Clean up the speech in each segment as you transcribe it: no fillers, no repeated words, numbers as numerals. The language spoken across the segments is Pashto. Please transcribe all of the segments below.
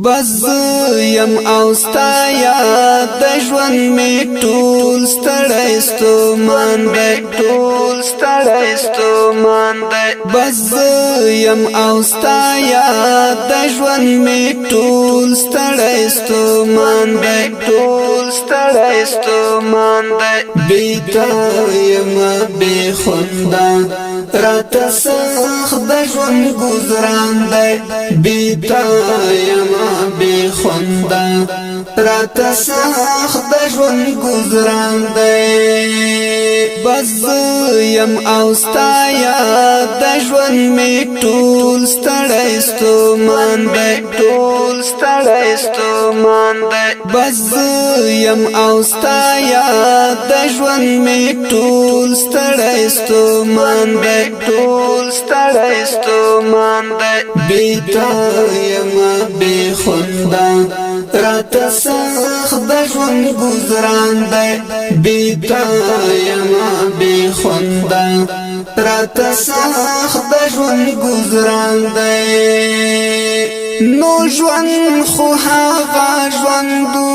بس یم اوستا یاد د ژوند می ټول ستړی ستومان دی ټول ستړی ستومان دی بس یم اوستا یاد د ژوند می ټول ستړی ستومان دی ټول ستړی ستومان دی بیتا یم بی خوندا رات سخت د ژوند گزاران دی بیتا یم بی خوندا رات سخت د ژوند گزاران دی بس یم اوستا یاد د ژوند می ټول ستړی ستومان دی ټول ستړی ستومان دی بس یم اوستا یاد د ژوند می ټول ستړی ستومان دی ټول ستړی ستومان دی بیتا یم بی خوندا رات سخت د ژوند گزاران دی بیتا یم بی خوندا رات سخت د ژوند گزاران دی نو ژوند خو هغه ژوندو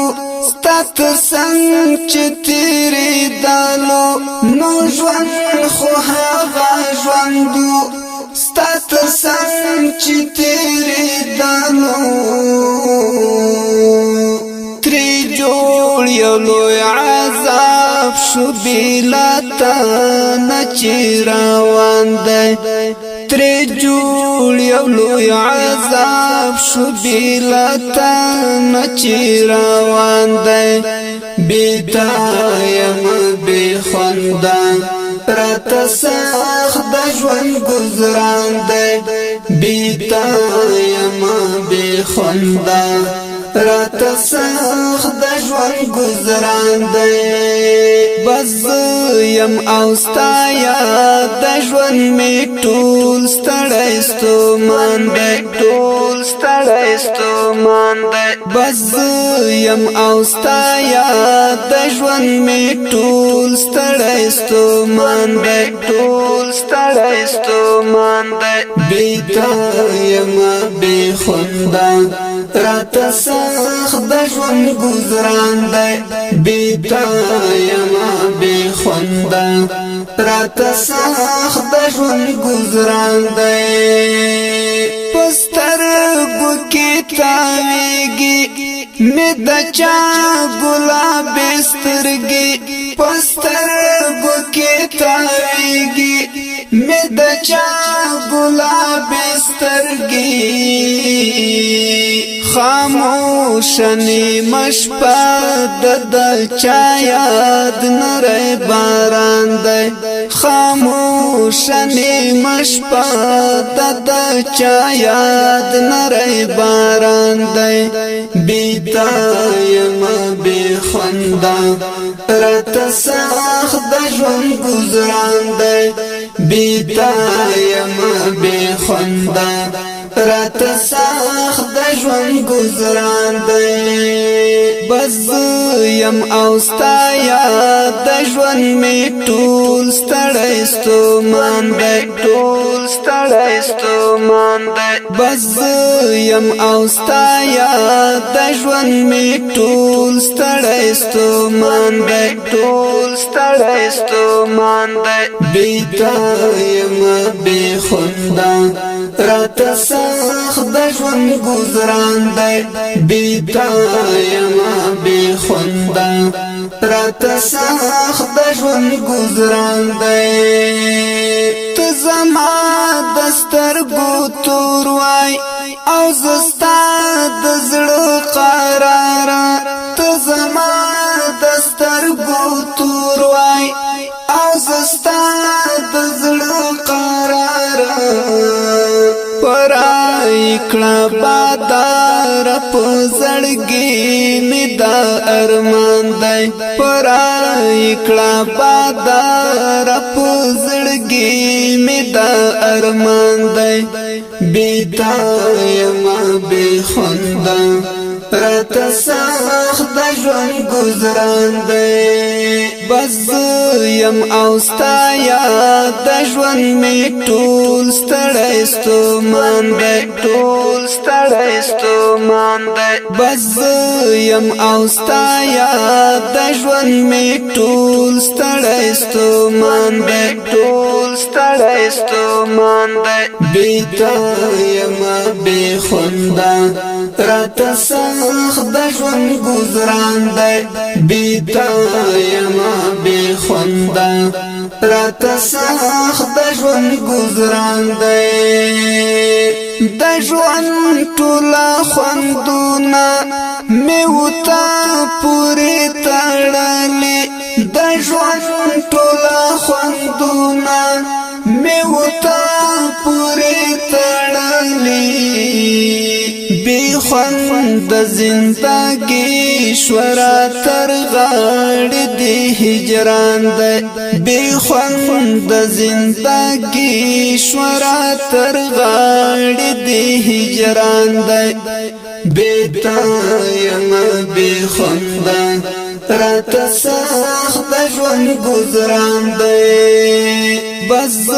ستا تر څنګ چې تیرې دالو نو ژوند خو هغه ژوندو ستا تر څنګ چې تیرې دالو ترې جوړ یو لوی عذاب شو بېله تا نه چې روان دی ترې جوړ یو لوی عذاب شو بېله تا نه چې روان دی بیتا یم بې خونده راته سخت د ژوند ګزران دی بیتا یم بې خونده راته سخت د ژوند گزاران دی بس یم اوستا یاد د ژوند می ټول ستړی ستومان دی ټول ستړی ستومان دی بس یم اوستا یاد د ژوند می ټول ستړی ستومان دی ټول ستړی ستومان دی بیتا یم بې خونده راته سخت د ژوند گزاران دی بیتا یم بې خونده راته سخت د ژوند گزاران دی په سترګو کې تاویږي مې د چا ګلابي سترګې په سترګو کې تاویږي مې د چا ګلابي سترګې خاموشنی مشپا د چا یاد نری باران دی خاموشنی مشپا د چا یاد نری باران دی بیتا یم بې خونده راته سخت د ژوند گزاران دی بیتا یم بې خونده راته سخت د ژوند گزاران دی بس یم اوستا یاد د ژوند می ټول ستړی ستومان دی ټول ستړی ستومان دی بس یم اوستا یاد د ژوند می ټول ستړی ستومان دی ټول ستړی ستومان دی بیتا یم بې خونده راته سخت د ژوند گزاران دی بیتا یم بې خونده راته سخت د ژوند گزاران دی ته زما د سترګو تور وای او زه ستا د زړه قراره ته زما د سترګو تور وای او زه ستا د زړه قراره پرای کړه بادار په زړګي می دا ارمان دی پرای کړه بادار په زړګي می دا ارمان دی بیتا یم بې خونده راته سخت د ژوند گزاران دی بس یم او ستا یاد د ژوند می ټول ستړی ستومان دی ټول ستړی ستومان دی بس یم او ستا یاد د ژوند می ټول ستړی ستومان دی ټول ستړی ستومان دی بیتا یم بی خوندا راته سخت د ژوند گزاران دی بیتا یم بی خوندا راته سخت د ژوند گزاران دی د ژوند ټوله خوندونه مې وتا پورې تړلې د ژوند ټوله خوندونه مې وتا پورې تړلې بی خوند زندگی شورا تر غاړې دی هجران دی بی خوند زندگی شورا تر غاړې دی هجران دی بیتا یم بی خوند راته سخت د ژوند گزاران دی بس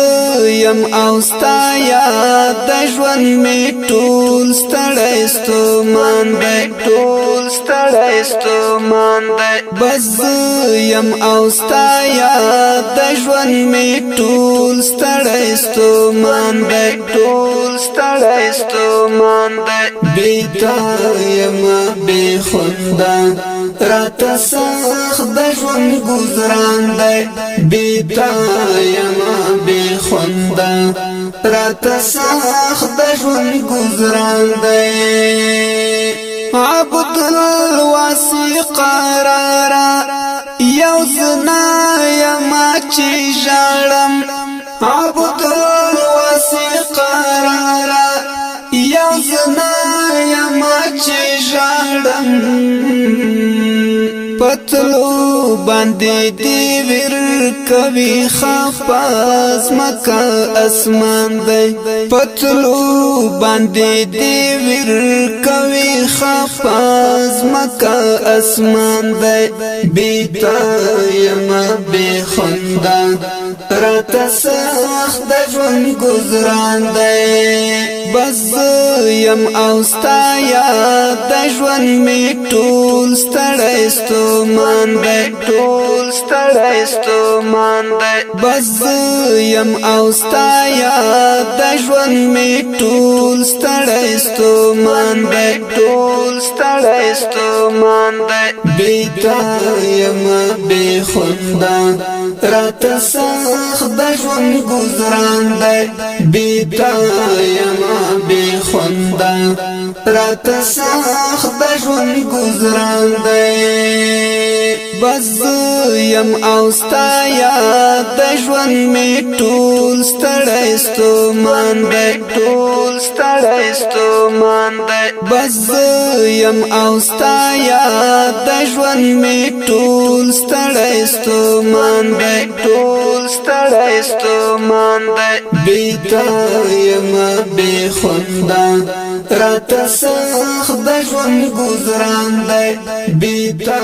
یم او ستا یاد د ژوند می ټول ستړی ستومان دی ټول ستړی ستومان دی بس یم او ستا یاد د ژوند می ټول ستړی ستومان دی ټول ستړی ستومان دی بیتا یم بی خوندا راته سخت د ژوند گزاران دی بیتا یم بی خوندا راته سخت د ژوند گزاران دی عبد الواسی قرارا یو زنا یما چې ژړم عبد الواسی قرارا یو زنا یما چې ژړم پتلو باندې دی ور کوي خفاز مکه اسمان دی پتلو باندې دی ور کوي خفاز مکه اسمان دی بیتا یم بی خوندا راته سخت د ژوند گزاران دی بس یم او ستا یاد د ژوند می ټول ستړی ستومان دی ټول ستړی ستومان دی بس یم او ستا یاد د ژوند می ټول ستړی ستومان دی ټول ستړی ستومان دی بیتا یم بی خوندا راته سخت د ژوند گزاران دی بیتا یم بی خوندا راته سخت د ژوند گزاران دی بس یم او ستا یاد د ژوند می ټول ستړی ستومان دی ټول ستړی ستومان دی بس یم او ستا یاد د ژوند می ټول ستړی ستومان دی ټول ستړی ستومان دی بیتا یم بی خوندا راته سخت د ژوند گزاران دی بیتا